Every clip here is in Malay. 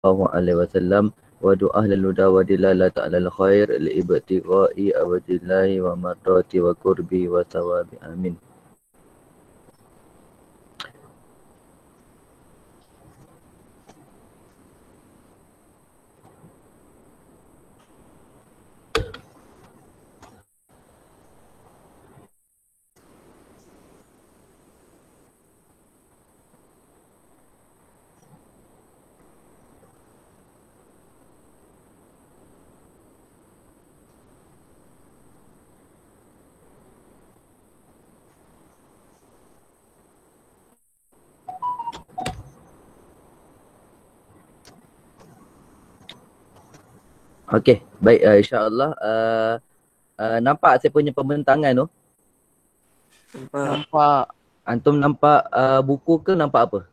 alaihi wasallam wa du'a lil huda wa dilalata alal khair li ibtigha'i awadillahi wa mardati wa qurbi wa thawabi. Amin. Okey, baik, insya-Allah nampak saya punya pembentangan tu? Nampak. Antum nampak buku ke nampak apa?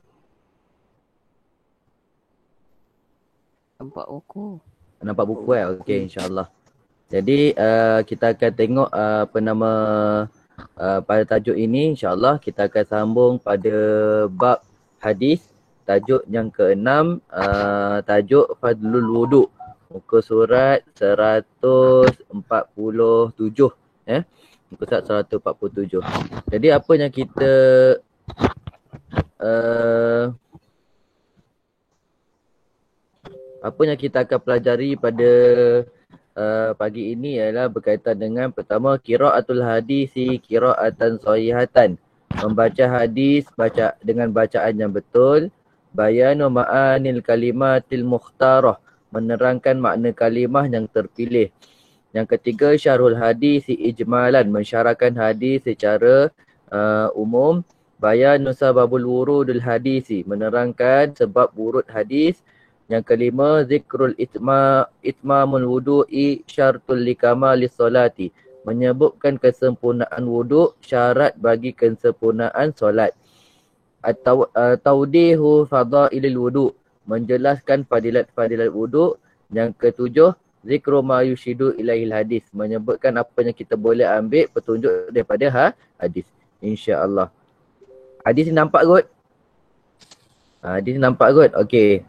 Nampak buku. Nampak buku okey, insya-Allah. Jadi kita akan tengok apa nama pada tajuk ini, insya-Allah kita akan sambung pada bab hadis tajuk yang ke-6, tajuk Fadlul Wudu, muka surat 147 muka surat 147. Jadi apa yang kita akan pelajari pada pagi ini ialah berkaitan dengan pertama qiraatul hadisi qiraatan sahihatan, membaca hadis dengan bacaan yang betul, bayanu ma'anil kalimatil mukhtarah, menerangkan makna kalimah yang terpilih. Yang ketiga syarhul hadisi ijmalan, mensyarahkan hadis secara umum, bayanu sababul wurudul hadisi, menerangkan sebab wurud hadis. Yang kelima, zikrul itmamul wudu'i syartul likamalis solati, menyebutkan kesempurnaan wuduk syarat bagi kesempurnaan solat. Atau taudihu fadailil wuduk, menjelaskan fadilat-fadilat wuduk. Yang ketujuh, zikru ma yushidu ilaihil hadis, menyebutkan apa yang kita boleh ambil petunjuk daripada hadis. InsyaAllah. Hadis ni nampak kot? Hadis ni nampak kot? Okey.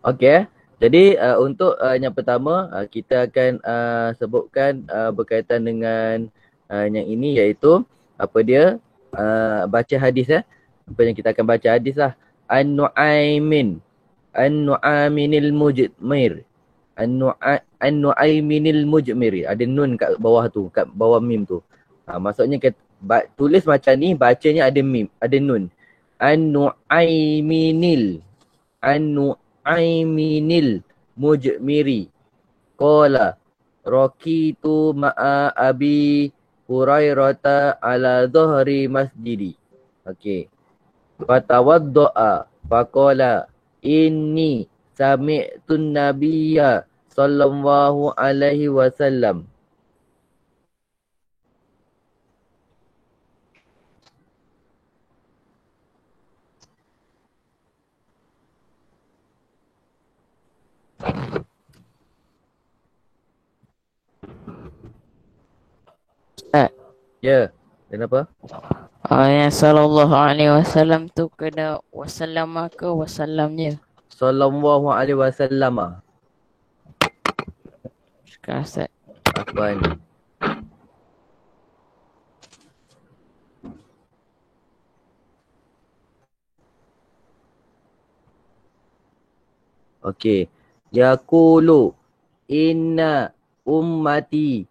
Okey, jadi untuk yang pertama kita akan sebutkan berkaitan dengan yang ini, iaitu apa dia, baca hadis apa yang kita akan baca hadis lah. An-Nu'aiminil Mujmir. An-Nu'aiminil Mujmir. Ada nun kat bawah tu, kat bawah mim tu. Maksudnya tulis macam ni, bacanya ada mim, ada nun. An-Nu'aiminil Mujmiri. Qala rakitu ma'a Abi Hurairata ala dhahri masjidi. Okey. Fatawadda'a faqala inni sami'tun nabiyya sallallahu alaihi wasallam. Ya, kenapa? Yang sallallahu alaihi wasallam tu kena wasallam ke wasallamnya? Sallallahu alaihi wasallam. Sekarang Ustaz. Afwan. Okey. Yaqulu inna ummati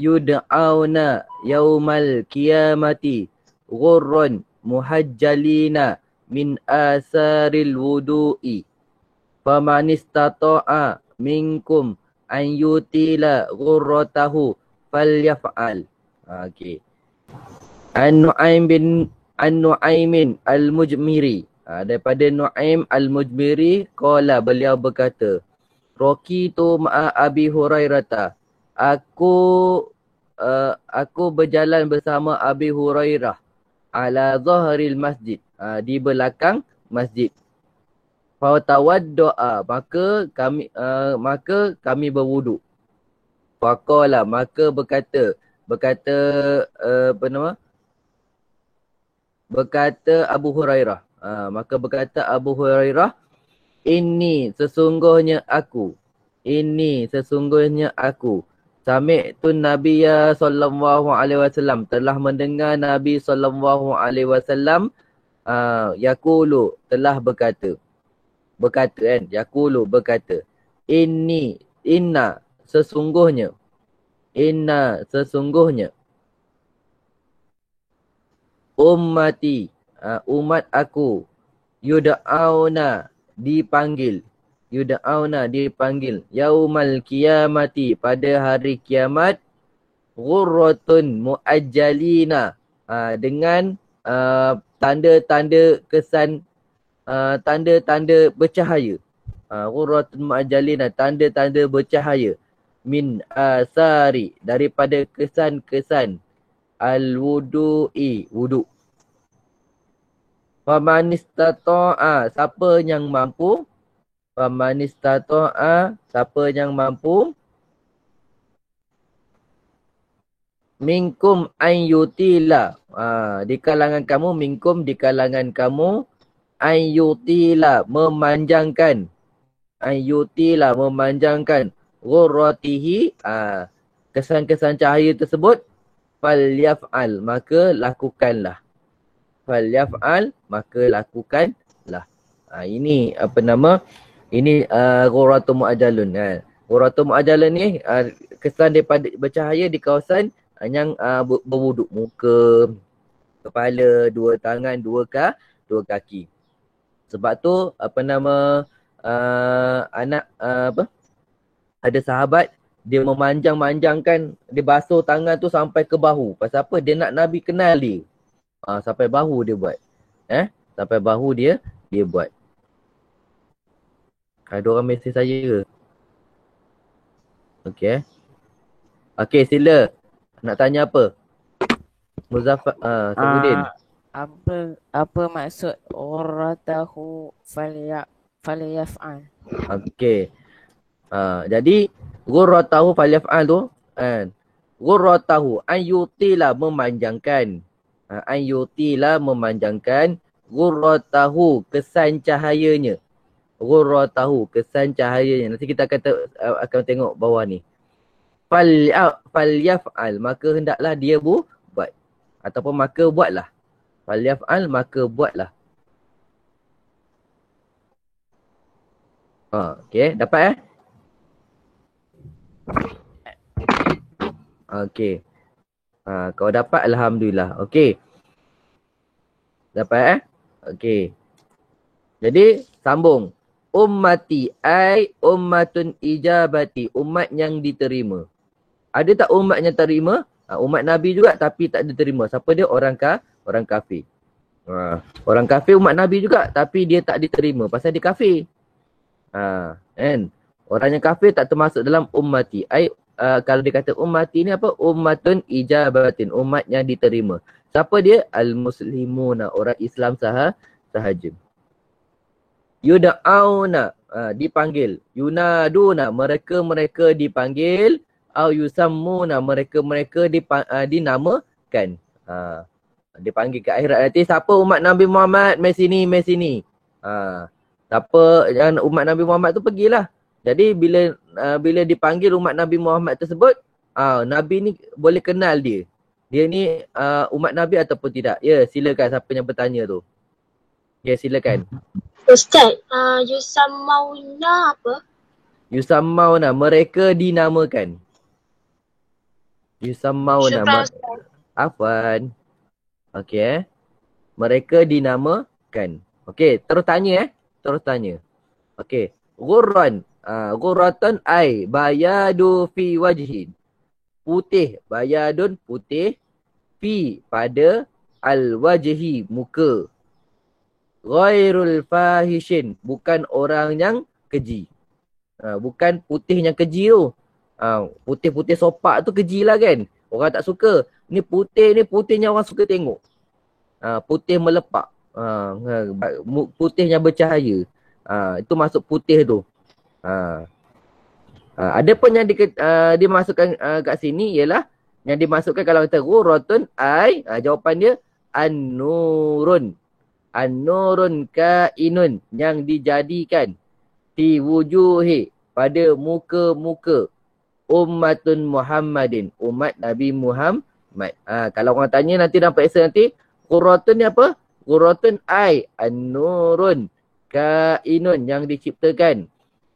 yud'auna yaumal qiyamati ghurran muhajjalina min asaril wudu'i. Faman istata'a minkum an yutila ghurratahu falyaf'al. Okey. An-Nu'aimin al-Mujmiri. Daripada Nu'aim al-Mujmiri, qala, beliau berkata, Rakitu ma'a Abi Hurairata. Aku berjalan bersama Abi Hurairah. ala zahril masjid. Di belakang masjid. Fatawadda'a, maka kami berwuduk. Faqala, maka berkata apa nama? Berkata Abu Hurairah. Maka berkata Abu Hurairah, sesungguhnya aku. Sami'tun Nabiyya sallallahu alaihi wasallam, telah mendengar Nabi sallallahu alaihi wasallam yaqulu, telah berkata kan, yaqulu berkata, inna sesungguhnya ummati, umat aku, yud'auna dipanggil yaumal qiyamati, pada hari kiamat, ghurratun muajjalina, dengan tanda-tanda kesan, tanda-tanda bercahaya. Ghurratun muajjalina, tanda-tanda bercahaya, min asari, daripada kesan-kesan al-wudu'i, wuduk. Faman istata'a, siapa yang mampu, minkum an yutila, di kalangan kamu, an yutila, memanjangkan, ghurratihi, kesan-kesan cahaya tersebut, falyaf'al, maka lakukanlah. Ini apa nama? Ini ghurratul mu'ajjalun. Ghurratul mu'ajjalun ni kesan daripada bercahaya di kawasan yang berwuduk, muka, kepala, dua tangan, dua kaki. Sebab tu apa nama, ada sahabat dia memanjangkan, dia basuh tangan tu sampai ke bahu. Pasal apa? Dia nak Nabi kenal dia. Sampai bahu dia buat. Sampai bahu dia buat. Ada orang mesej saya ke? Okey, sila. Nak tanya apa? Muzaffar, Sabudin. Apa maksud uratahu falyaf'al? Okey. Jadi ghurratahu falyaf'al tu, ghurratahu an yutila, memanjangkan. Ghurratahu, kesan cahayanya. Nanti kita akan tengok bawah ni. Falyaf'al, maka hendaklah dia buat. Ataupun maka buatlah. Falyaf'al, maka buatlah. Okey, dapat Okey. Kau dapat, alhamdulillah. Okey. Dapat Okey. Jadi sambung. Ummati ai ummatun ijabati, umat yang diterima. Ada tak umat yang terima? Umat Nabi juga tapi tak diterima. Siapa dia? Orang kafir. Orang kafir umat Nabi juga tapi dia tak diterima pasal dia kafir. Kan? Orang yang kafir tak termasuk dalam ummati. Kalau dia kata ummati ni apa? Ummatun ijabatin, umat yang diterima. Siapa dia? Al-muslimuna, orang Islam sahaja. Yuda'auna, dipanggil. Yunaduna, mereka dipanggil. Au yusammuna, mereka dinamakan. Dipanggil ke akhirat nanti, siapa umat Nabi Muhammad? Mai sini. Siapa yang umat Nabi Muhammad tu, pergilah. Jadi bila dipanggil umat Nabi Muhammad tersebut, Nabi ni boleh kenal dia. Dia ni umat Nabi ataupun tidak. Ya, silakan siapa yang bertanya tu. Ya, silakan. Ustaz, yusammauna apa? Yusammauna, mereka dinamakan. Yusammauna. Afwan. Okey. Mereka dinamakan. Okey, terus tanya. Okey. Ghurratan ai bayadu fi wajhin. Putih, bayadun putih, fi pada, al-wajhi muka. Ghairul fahishin, bukan orang yang keji. Bukan putih yang keji tu. Putih-putih sopak tu keji lah kan. Orang tak suka. Ni putihnya orang suka tengok. putih melepak. Putihnya bercahaya. Itu masuk putih tu. Ada pun yang dimasukkan kat sini ialah yang dimasukkan kalau kita ghurratun ai, jawapan dia an-nurun. An-nurun kainun, yang dijadikan fi wujuhi, pada muka-muka ummatun Muhammadin, umat Nabi Muhammad. Kalau orang tanya nanti dalam periksa nanti, ghurratun ni apa? Ghurratun ai an-nurun kainun, yang diciptakan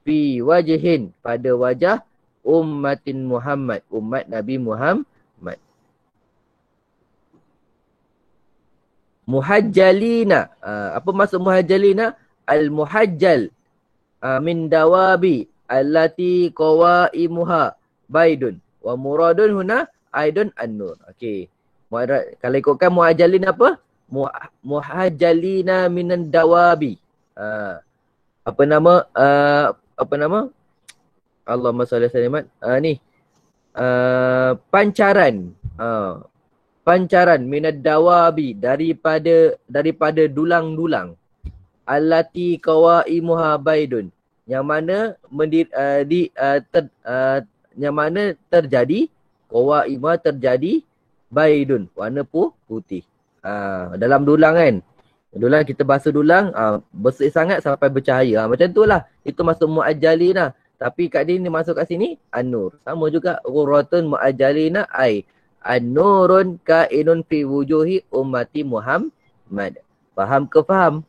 fi wajhin, pada wajah ummatin Muhammad, umat Nabi Muhammad. Muhajjalina. Apa maksud muhajjalina? Al-muhajjal min dawabi allati qawaimuha baidun wa muradun huna aidun an-nur. Okey. Kalau ikutkan muhajjalin apa? Muhajjalina minan dawabi. Apa nama? Allahumma salli alaihi ni. Pancaran. Pancaran minad dawabi, daripada dulang-dulang. Allati qawaimuha baidun, yang mana yang mana terjadi qawaimuha, terjadi baidun, warna putih. Dalam dulang kan. Dulang kita basuh dulang, bersih sangat sampai bercahaya. Macam tu lah. Itu masuk muajjalina. Tapi kat dia ni masuk kat sini an-nur. Sama juga ghurratun muajjalina ai an-nurun kainun fi wujuhi ummati Muhammad. Faham ke faham?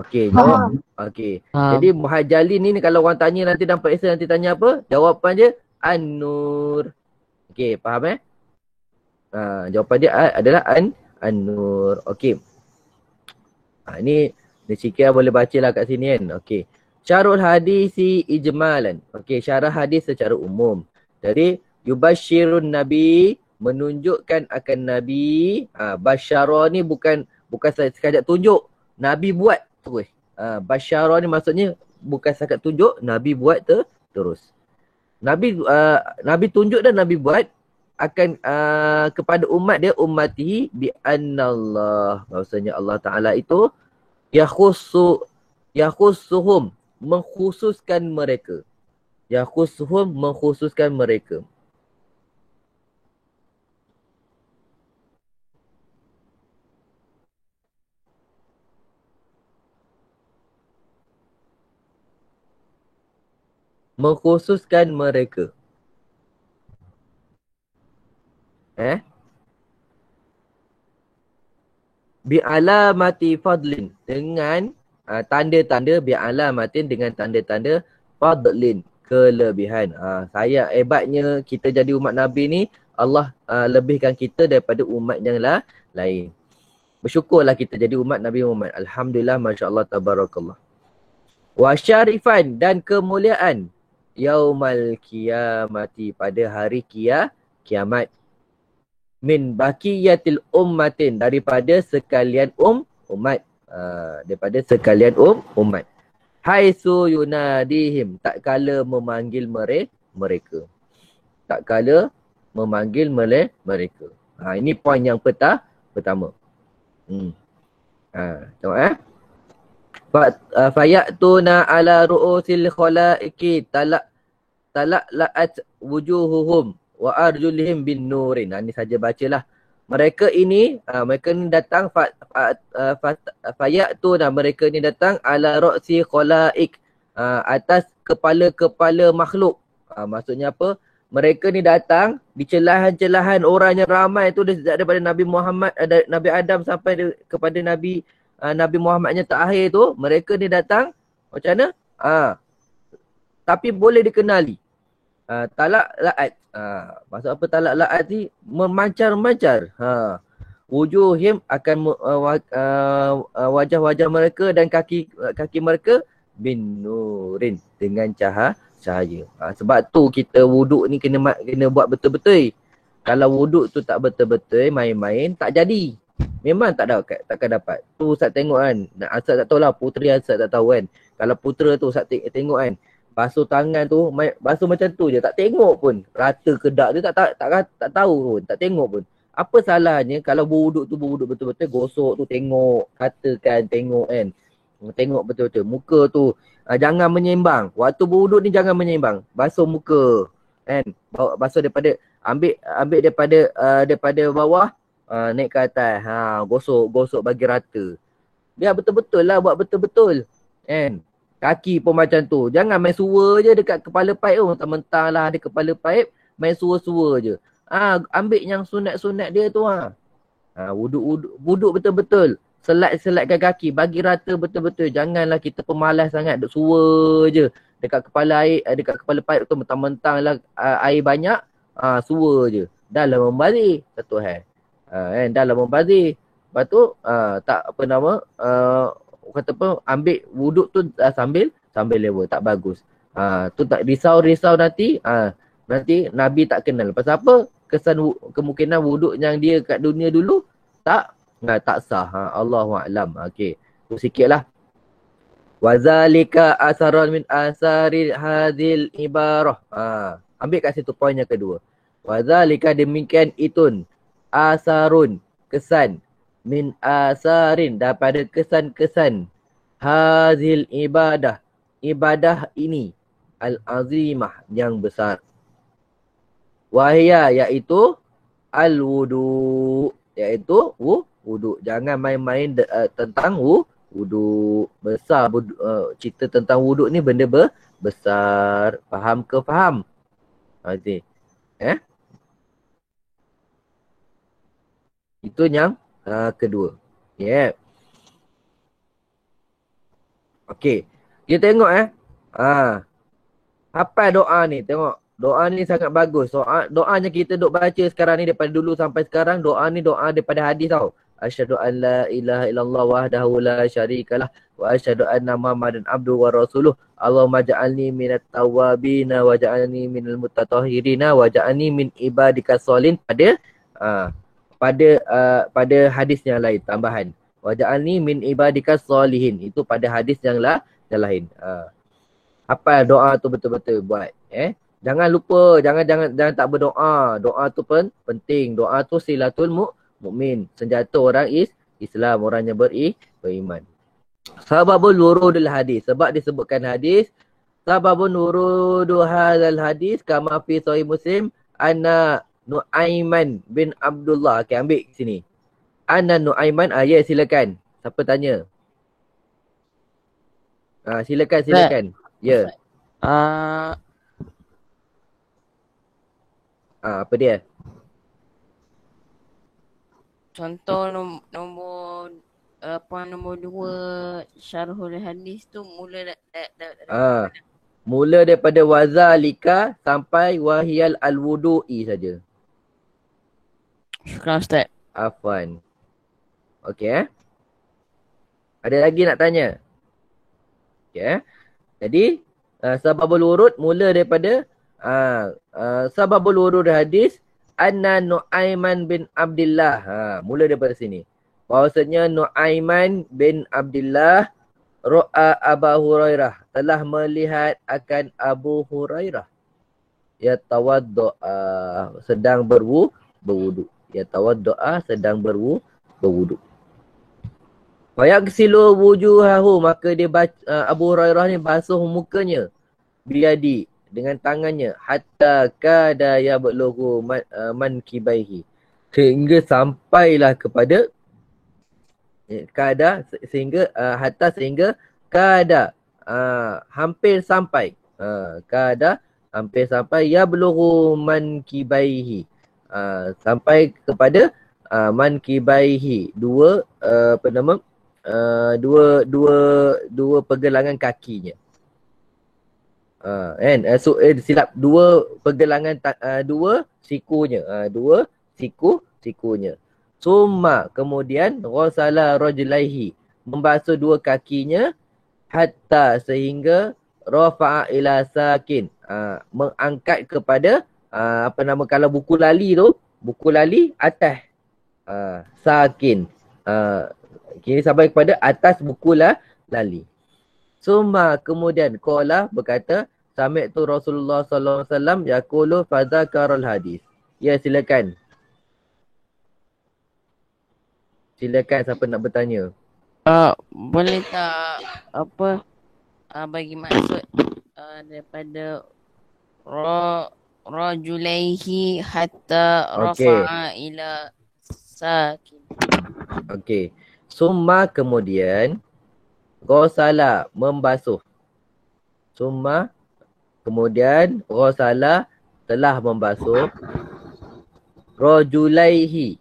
Okey, jawab. Okey. Jadi muhajjalin ni kalau orang tanya nanti dalam periksa nanti tanya apa? Jawapan dia an-nur. Okey, faham jawapan dia adalah an-nur. Okey. Ini sikit boleh bacalah kat sini kan. Okey. Syarul hadisi ijmalan. Okey, syarah hadis secara umum. Jadi yubashirun nabi, menunjukkan akan nabi. Basyara ni bukan sekadar tunjuk, nabi buat terus. Basyara ni maksudnya bukan sekadar tunjuk, nabi buat terus. Nabi tunjuk dan nabi buat akan kepada umat dia, ummatihi bi annallah, maksudnya Allah Taala itu yakhussuhum, mengkhususkan mereka. Yakhussuhum, mengkhususkan mereka. Mengkhususkan mereka. Bi'alamati fadlin, dengan tanda-tanda, bi'alamatin, dengan tanda-tanda fadlin, kelebihan. Saya hebatnya kita jadi umat Nabi ni, Allah lebihkan kita daripada umat yang lain. Bersyukurlah kita jadi umat Nabi Muhammad. Alhamdulillah, masya-Allah, tabarakallah. Wa syarifan, dan kemuliaan, yaumal qiyamati, pada hari kiamat. Min baqiyatil ummatin, daripada sekalian umat. Daripada sekalian umat. Haitsu yunadihim, tak kala memanggil mereka. Tak kala memanggil mereka. Ini poin yang pertama. Tengok fayatuna ala ru'usil khalaiqi tala'at wujuhuhum wa arjulihim bin nurin. Ini saja bacalah. Mereka ni datang fayatuna, mereka ni datang ala ru'si khalaiq, atas kepala-kepala makhluk. Maksudnya apa? Mereka ni datang di celahan-celahan orang yang ramai tu, daripada Nabi Muhammad, Nabi Adam sampai kepada Nabi Muhammadnya terakhir tu. Mereka ni datang macam mana? Tapi boleh dikenali. Talak la'at. Maksud apa talak la'at ni? Memancar-mancar. Wujuhim, akan wajah-wajah mereka dan kaki mereka bin nurin, dengan cahaya. Sebab tu kita wuduk ni kena buat betul-betul. Kalau wuduk tu tak betul-betul, main-main, tak jadi. Memang takkan dapat. Tu Ustaz tengok kan. Ustaz tak tahulah, puteri Ustaz tak tahu kan. Kalau putera tu Ustaz tengok kan, basuh tangan tu, basuh macam tu je, tak tengok pun. Rata ke tak, dia tak tahu pun, tak tengok pun. Apa salahnya kalau berwuduk tu berwuduk betul-betul, gosok tu tengok, katakan tengok kan. Tengok betul-betul. Muka tu jangan menyeimbang. Waktu berwuduk ni jangan menyeimbang. Basuh muka. Kan? Basuh ambil daripada bawah naik ke atas. Gosok bagi rata. Biar betul-betul lah, buat betul-betul. Kan? Kaki pun macam tu. Jangan main sua je dekat kepala paip tu. Mentang-mentang lah ada kepala paip, main sua-sua je. Ambil yang sunat-sunat dia tu wuduk betul-betul. Selatkan kaki, bagi rata betul-betul. Janganlah kita pemalas sangat, duk sua je dekat kepala air, dekat kepala paip tu mentang-mentang lah air banyak, sua je. Dah lah membazir satu hal. Kan, dah lah membazir. Lepas tu ambil wuduk tu sambil level, tak bagus. Tu tak risau nanti Nabi tak kenal. Pasal apa? Kemungkinan wuduk yang dia kat dunia dulu tak sah. Allahu a'lam. Okey. Tu sikitlah. Wazalika asaran min asari hadhil ibarah. Ambil kat situ poin yang kedua. Wazalika demikian itun asarun kesan min asarin daripada kesan-kesan hadhil ibadah ini al-azimah yang besar. Wahia iaitu al-wudu, iaitu wuduk. Jangan main-main tentang wuduk. Besar cerita tentang wuduk ni benda besar. Faham ke faham? Okey. Itu yang kedua. Yeah. Okey. Kita tengok apa doa ni? Tengok. Doa ni sangat bagus. Doanya kita duk baca sekarang ni daripada dulu sampai sekarang. Doa ni doa daripada hadis tau. Asyhadu an la ilaha illallah wahdahu la syarikalah wa asyhadu anna Muhammadan abduhu wa rasuluh. Allahumma ja'alni minat tawwabina wa ja'alni minal mutatahhirina wa ja'alni min ibadikas solihin pada hadis yang lain tambahan. Wa ja'alni min ibadikas solihin. Itu pada hadis yang lain. Apa doa tu betul-betul buat. Jangan lupa, jangan tak berdoa. Doa tu pun penting. Doa tu silatul mukmin, senjata orang Islam, orang yang beriman. Sababul wurudul hadis, sebab disebutkan hadis. Sababun wurudu hadzal hadis kama fi sahih Muslim anna Nuaiman bin Abdullah. Okey, ambil sini. Anna Nuaiman, silakan. Siapa tanya? Silakan. Ya. Apa dia? Contoh nombor 2 syarhul hadis tu mula mula daripada wazalika sampai wahiyal al-wudu'i saja. Syukran Ustaz. Afwan. Okey. Ada lagi nak tanya? Okey. Jadi sababul wurud mula daripada sababul wurud hadis anna Nuaiman bin Abdullah. Mula daripada sini. Bahawasanya Nuaiman bin Abdullah ra'a Abu Hurairah, telah melihat akan Abu Hurairah yatawaddo'a, sedang berwuduk. Yatawaddo'a, sedang berwuduk. Wa yaghsilu wujuhahu, maka dia Abu Hurairah ni basuh mukanya biadi, dengan tangannya, hatta kada yablughu mankibaihi, sehingga sampailah kepada sehingga hampir sampai hampir sampai yablughu mankibaihi, sampai kepada mankibaihi, dua pergelangan kakinya. Silap, dua pergelangan dua sikunya. Summa, kemudian ghasala rajlaihi, membasuh dua kakinya, hatta, sehingga rafa'a ila sakin, mengangkat kepada kalau buku lali atas sakin, kini sampai kepada atas buku lali. Summa, kemudian qala, berkata, sami'tu Rasulullah sallallahu alaihi wasallam yaqulu fadzakarul hadis. Ya, silakan. Silakan siapa nak bertanya. Boleh tak bagi maksud daripada rajulaihi hatta Okey. rafa'a ila sakin. Okey. Summa kemudian ghasala membasuh. Summa kemudian ghasala telah membasuh rajulaihi.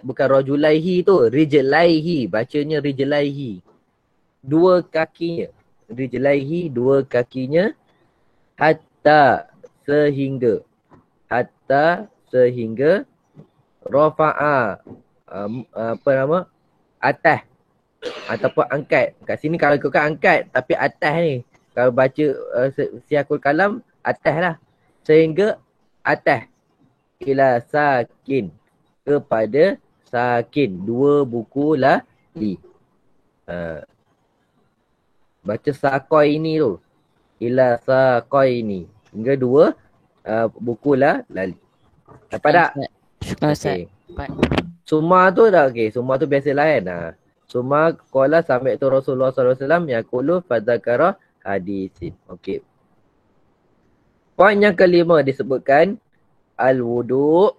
Bukan rajulaihi tu, rijlaihi. Bacanya rijlaihi. Dua kakinya. Rijlaihi, dua kakinya. Hatta sehingga. Hatta sehingga rafa'a atas ataupun angkat. Kat sini kalau ikutkan angkat tapi atas ni. Kalau baca siakul kalam atas lah. Sehingga atas ila sakin kepada sakin. Dua buku lah li. Baca sakoi ini tu. Ila sakoi ini. Hingga dua buku lah lali. Dapat tak? Syukur Ustaz. Okay. Summa tu dah okey. Summa tu biasalah kan. Summa qala sami'tu Rasulullah sallallahu alaihi wasallam yaqulu fadzakara hadisin. Okey. Poin yang kelima disebutkan al-wudu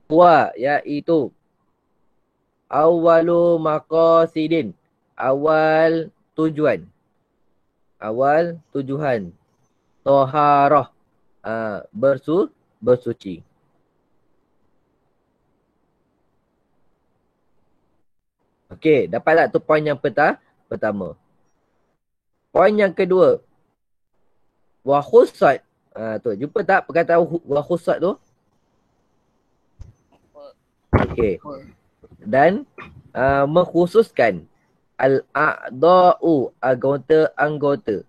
wa iaitu awwalu maqasidin. Awal tujuan. Awal tujuan. Taharah. Bersuci. Okey, dapat tak tu poin yang pertama. Poin yang kedua. Wa khussat. Tu, jumpa tak perkataan wa khussat tu? Okey. Dan mengkhususkan al-a'da'u, anggota-anggota.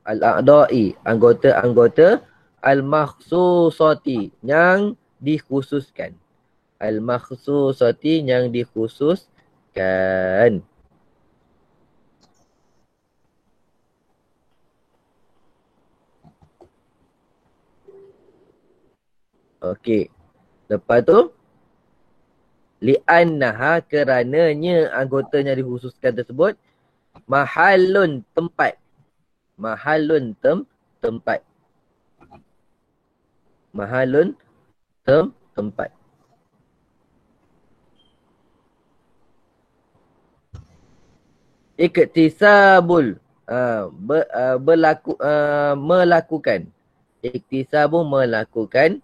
Al-a'da'i, anggota-anggota. Al-makhsusati, yang dikhususkan. Al-makhsusati, yang dikhususkan. Okey. Lepas tu, li'annaha, kerananya anggotanya dikhususkan tersebut, mahallun, tempat. Mahallun, tempat. Mahallun, tempat. Iktisabul, melakukan. Iktisabu, melakukan.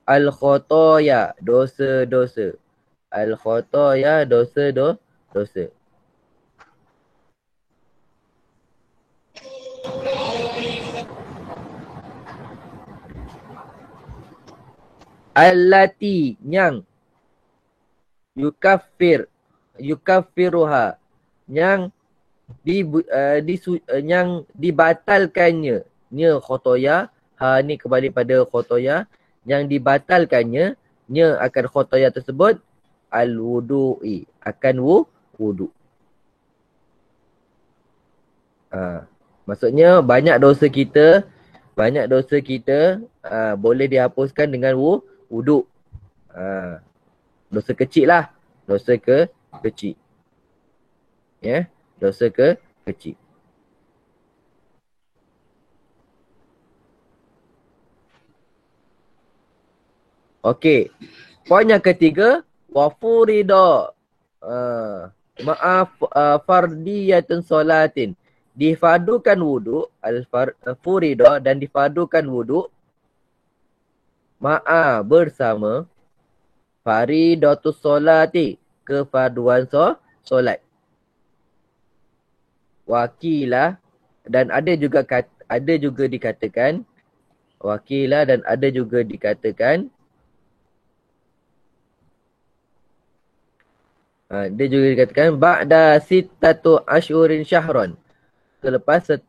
Al-khotoya, dosa-dosa. Al-khotoya, dosa-dosa. Allati, yang yukaffiruha, yang yang dibatalkannya. Nya khotoya, ni kembali pada khotoya, yang dibatalkannya, nya akan khotoya tersebut, al-wudu'i, akan wudu. Maksudnya banyak dosa kita boleh dihapuskan dengan wudu. Dosa kecil lah. Dosa kecil. Ya, dosa kecil. Okey. Poin yang ketiga, wa furida fardiyatun solatin. Difadukan wudu, furida, dan difadukan wudu bersama faridatus solati, kefarduan solat. Wakilah, dan ada juga dikatakan wakilah, dan ada juga dikatakan dia juga dikatakan ba'da sittatu asyhurin syahron, selepas 16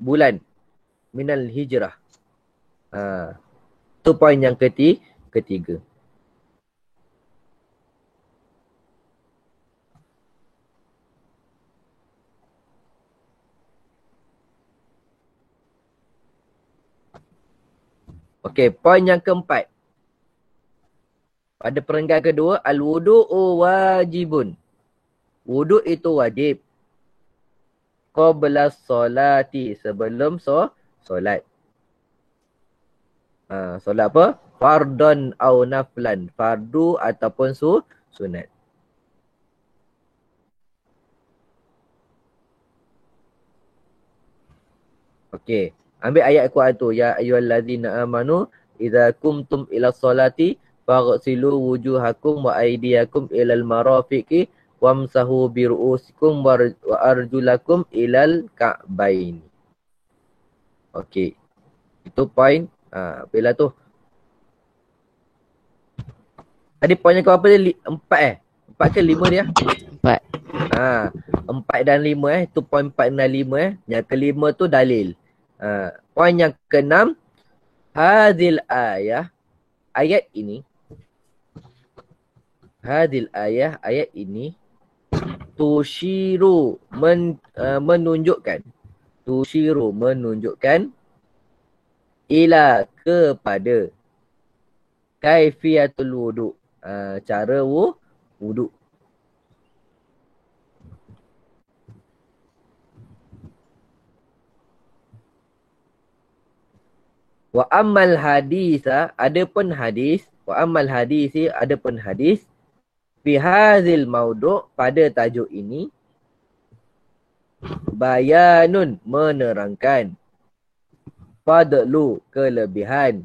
bulan minal hijrah. Itu poin yang ketiga. Okey, poin yang keempat. Pada perenggan kedua, al-wudu'u wajibun. Wuduk itu wajib. Qabla solati, sebelum solat. Solat apa? Fardon au naflan. Fardu ataupun sunat. Okey. Ambil ayat Quran tu. Ya ayyuhallazina amanu idza kumtum ila solati faghsilu wujuhakum wa aydiyakum ilal marafiqi wamsahu biru'usikum wa arjulakum ilal ka'bain. Okey. Itu point. Bila tu. Tadi poinnya kau apa dia? 4 4 ke 5 dia? 4. 4 dan 5 Itu poin 4 dan 5 Yang kelima tu dalil. Poin yang keenam, hadil ayah, ayat ini. Hadil ayah, ayat ini tushiru menunjukkan. Tushiru menunjukkan ila kepada kaifiyatul wudu, cara wudu. Wa ammal hadisa, adapun hadis, wa ammal hadisi, adapun hadis fi hadzal maudu', pada tajuk ini, bayanun menerangkan, fadlu kelebihan,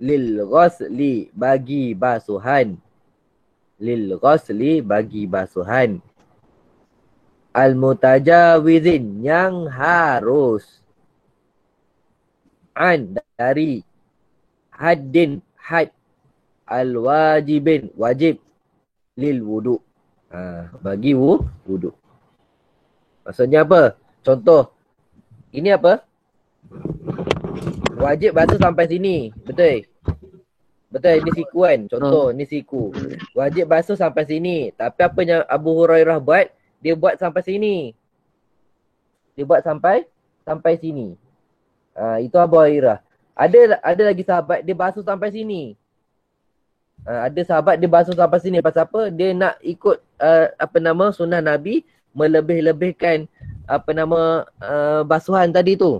lil ghasli bagi basuhan, lil ghasli bagi basuhan, al mutajawizin yang harus, an dari, haddin had, al wajibin wajib, lil wudu bagi wudu. Maksudnya apa? Contoh, ini apa? Wajib basuh sampai sini, betul? Betul, ini siku kan? Contoh, ni siku. Wajib basuh sampai sini. Tapi apa yang Abu Hurairah buat? Dia buat sampai sini. Dia buat sampai sini. Itu Abu Hurairah. Ada lagi sahabat dia basuh sampai sini. Ada sahabat dia basuh sampai sini. Pasal apa? Dia nak ikut sunnah Nabi, melebih-lebihkan basuhan tadi tu.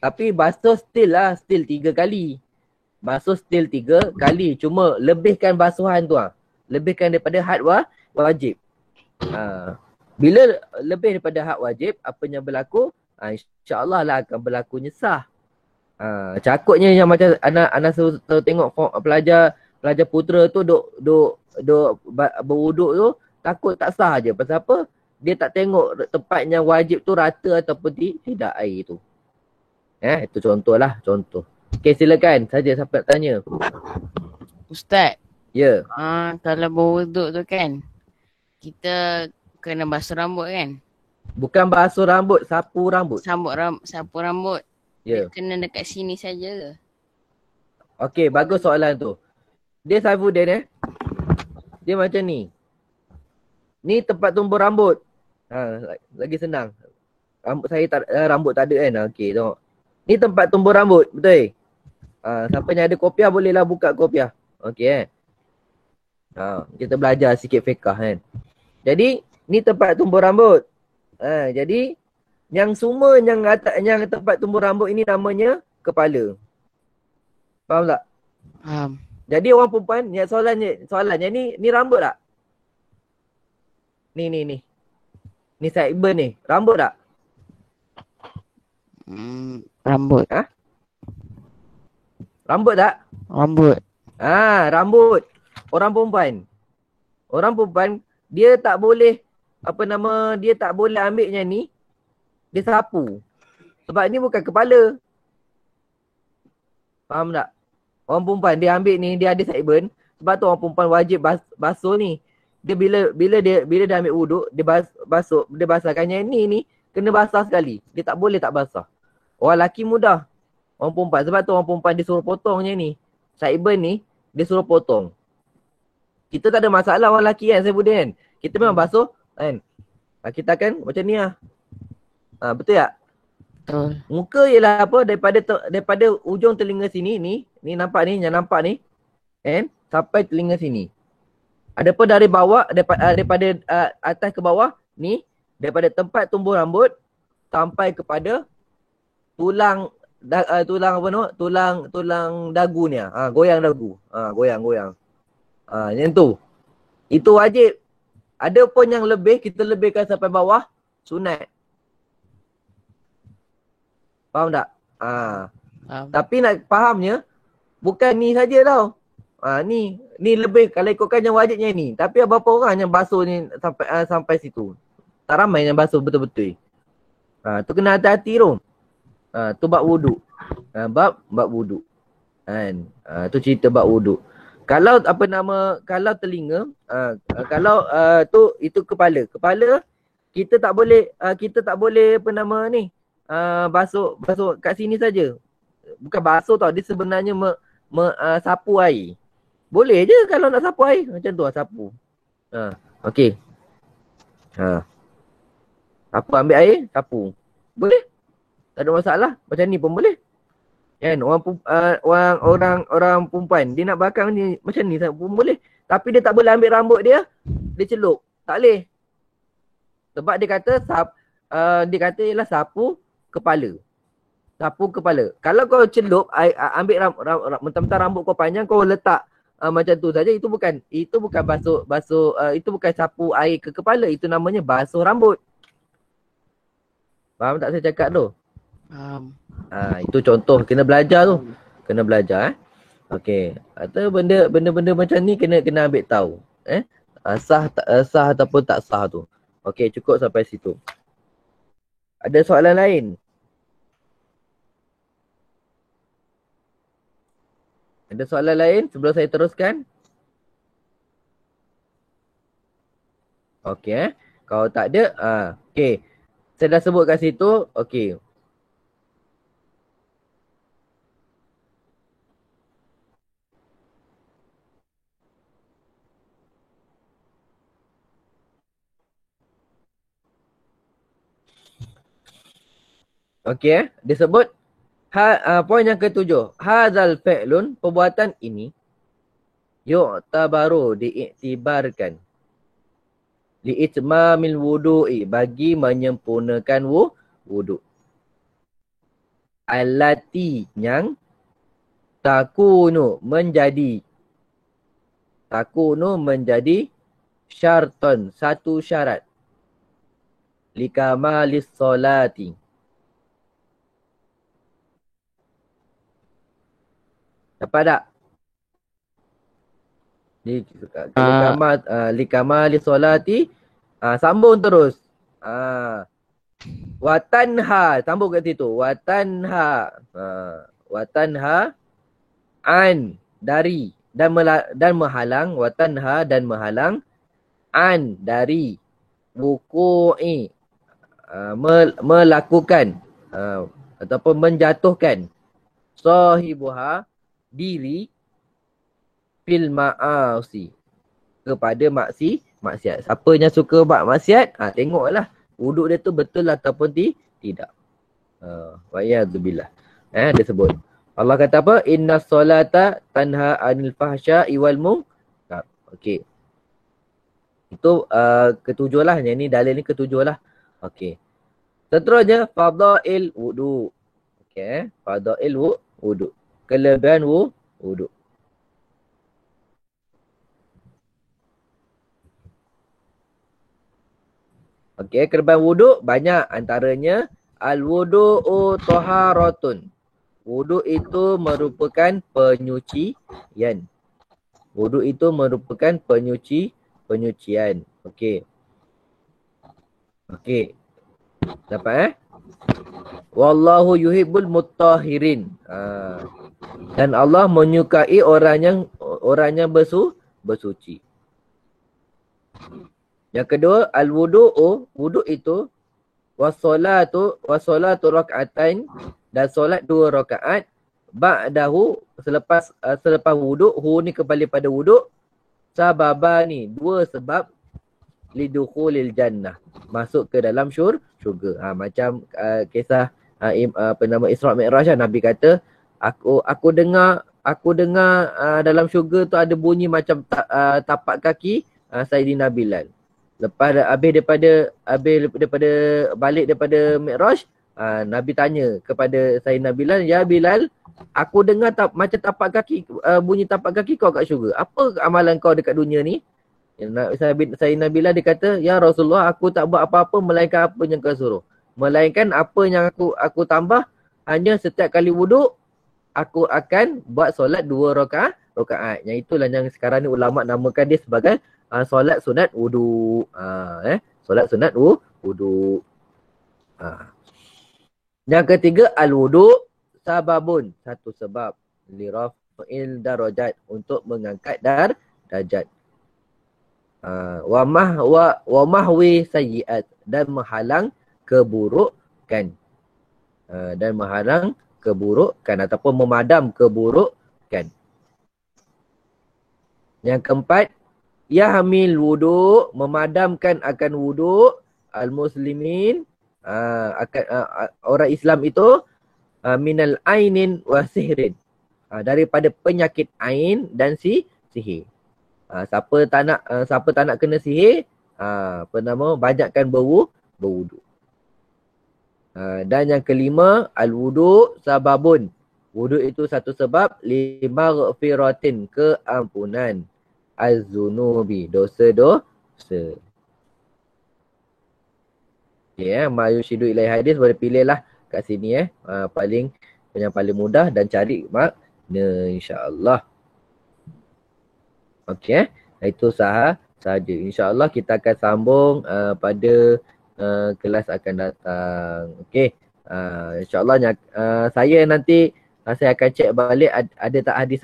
Tapi basuh still 3 kali. Basuh still 3 kali. Cuma lebihkan basuhan tu. Lebihkan daripada had wajib. Bila lebih daripada had wajib, apa yang berlaku? InsyaAllah lah akan berlaku nyesah. Cakutnya yang macam anak tengok pelajar putera tu duk berwuduk tu, takut tak sah je. Pasal apa? Dia tak tengok tempat yang wajib tu rata ataupun tidak air tu. Itu contohlah, contoh. Okey, silakan saja siapa nak tanya. Ustaz. Ya. Kalau berwuduk tu kan, kita kena basuh rambut kan? Bukan basuh rambut, sapu rambut. Sapu rambut. Ya. Dia kena dekat sini saja ke? Okey, bagus soalan tu. Dia Saifuddin dia macam ni. Ni tempat tumbuh rambut. Lagi senang. Rambut tak ada kan? Okey, tengok. Ni tempat tumbuh rambut, betul? Siapa yang ada kopiah bolehlah buka kopiah. Okey kita belajar sikit fiqah kan. Jadi, ni tempat tumbuh rambut. Jadi, yang semua yang tempat tumbuh rambut ini namanya kepala. Faham tak? Faham. Jadi orang perempuan, soalannya ni rambut tak? Ni. Ni sideburn ni. Rambut tak? Rambut. Rambut tak? Rambut. Rambut. Orang perempuan dia tak boleh dia tak boleh ambil yang ni, dia sapu. Sebab ni bukan kepala. Faham tak? Orang perempuan dia ambil ni, dia ada sideburn. Sebab tu orang perempuan wajib basuh ni. Dia bila dia ambil wuduk, dia basuh, dia basahkan yang ni kena basah sekali. Dia tak boleh tak basah. Orang lelaki mudah. Orang perempuan, sebab tu orang perempuan dia suruh potong yang ni. Sideburn ni, dia suruh potong. Kita tak ada masalah orang lelaki kan, saya Budin kan. Kita memang basuh kan. Kita kan macam ni lah. Betul tak? Betul. Muka ialah apa? Daripada ujung telinga sini ni nampak ni, yang nampak ni. Kan? sampai telinga sini. Adapun dari bawah, daripada atas ke bawah ni, daripada tempat tumbuh rambut sampai kepada tulang tulang dagu ni. Goyang dagu. Goyang. Yang tu. Itu wajib. Ada pun yang lebih, kita lebihkan sampai bawah, sunat. Faham tak? Tapi nak fahamnya, bukan ni saja tau. Ni lebih, kalau ikutkan yang wajibnya ni. Tapi berapa orang yang basuh ni sampai situ? Tak ramai yang basuh betul-betul. Tu kena hati-hati tu. Tu bab wuduk. Bab wuduk. Kan? Tu cerita bab wuduk. Kalau kalau telinga, kalau itu kepala. Kepala kita tak boleh basuh kat sini saja. Bukan basuh tau, dia sebenarnya sapu air. Boleh je kalau nak sapu air. Macam tu lah sapu. Okey. Apa ambil air, sapu. Boleh. Tak ada masalah. Macam ni pun boleh. Kan orang perempuan dia nak bakar ni macam ni pun boleh. Tapi dia tak boleh ambil rambut dia celup. Tak boleh. Sebab dia kata ialah sapu kepala. Sapu kepala. Kalau kau celup ambil mentang-mentang rambut kau panjang kau letak macam tu saja, itu bukan basuh itu bukan sapu air ke kepala, itu namanya basuh rambut. Faham tak saya cakap tu? Itu contoh, kena belajar tu. Kena belajar Okey. Atau benda-benda macam ni kena ambil tahu. Sah ataupun tak sah tu. Okey, cukup sampai situ. Ada soalan lain? Ada soalan lain sebelum saya teruskan? Okey. Kalau tak ada, okey. Saya dah sebut kat situ, okey. Okey, dia sebut poin yang ketujuh. Hadzal fi'lun, perbuatan ini yu'tabaru, diiktibarkan li'itmamil wudu'i, bagi menyempurnakan wuduk. Allati, yang takunu, menjadi syarton, satu syarat, likamalis solati, dapat tak? Likamali solati. Sambung terus. Watanha. Sambung kat situ. Watanha an, dari, dan menghalang. Watanha, dan menghalang. An, dari. Wuku'i, melakukan ataupun menjatuhkan. Sahibuha, diri, fil ma'asi, kepada maksiat. Siapa yang suka buat maksiat, tengoklah wuduk dia tu betul ataupun tidak. Wa'iyadzubillah. Dia sebut. Allah kata apa? Inna solata tanha anil fahsya'i wal munkar. Okey. Itu ketujuh lah. Yang ni dalil ni ketujuh lah. Okey. Seterusnya, fadail wudu. Okey. Fadail wudu. Kelebihan wuduk. Okey, kelebihan wuduk banyak, antaranya al-wudu'u taharatun. Wuduk itu merupakan penyucian. Wuduk itu merupakan penyucian. Okey. Okey. Dapat Wallahu yuhibbul mutahhirin. Dan Allah menyukai orang yang bersuci. Yang kedua, al-wudu'u, wuduk itu, wassalatu raka'atain, dan solat 2 rakaat, ba'dahu, selepas wuduk, ni kembali pada wuduk, sababani, 2 sebab, lidukhulil jannah, masuk ke dalam syurga. Macam kisah Isra' Mi'raj, Nabi kata, aku dengar aku dengar dalam syurga tu ada bunyi macam tapak kaki Sayyidina Bilal. Lepas habis daripada balik daripada Mi'raj, Nabi tanya kepada Sayyidina Bilal, "Ya Bilal, aku dengar macam tapak kaki, bunyi tapak kaki kau kat syurga. Apa amalan kau dekat dunia ni?" Sayyidina Bilal dia kata, "Ya Rasulullah, aku tak buat apa-apa melainkan apa yang kau suruh. Melainkan apa yang aku tambah, hanya setiap kali wuduk aku akan buat solat 2 rakaat. Yang itulah yang sekarang ni ulama namakan dia sebagai solat sunat wuduk. Solat sunat wuduk. Yang ketiga, al-wuduk sababun, satu sebab, li raf'il darajat, untuk mengangkat darajat. Wa mahwi sayyi'at, dan menghalang keburukan. Ataupun memadam keburukan. Yang keempat, yahmil wudu, memadamkan akan wudu al-muslimin, orang Islam itu, minal ainin wa sihrin, daripada penyakit ain dan sihir. Siapa tak nak kena sihir, banyakkan berwudu. Dan yang kelima, al-wudu sababun, wudu itu satu sebab, limaghfiratin, keampunan, az-zunubi, dosa-dosa. Okay, ma yushidu ilai hadis, boleh pilih lah kat sini yang paling mudah, dan cari makna, insya-Allah. Okey, itu sahaja. InsyaAllah kita akan sambung pada kelas akan datang. Okey. InsyaAllah saya nanti saya akan cek balik ada tak hadis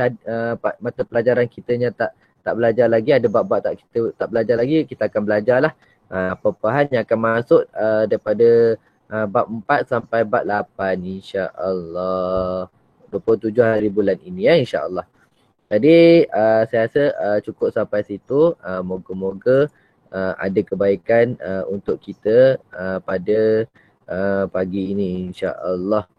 mata pelajaran kita yang tak belajar lagi, ada bab-bab kita tak belajar lagi, kita akan belajarlah apa-apa yang akan masuk daripada bab 4 sampai bab 8, insya-Allah. 27 hari bulan ini, insya-Allah. Jadi saya rasa cukup sampai situ. Moga-moga ada kebaikan untuk kita pada pagi ini, insya-Allah.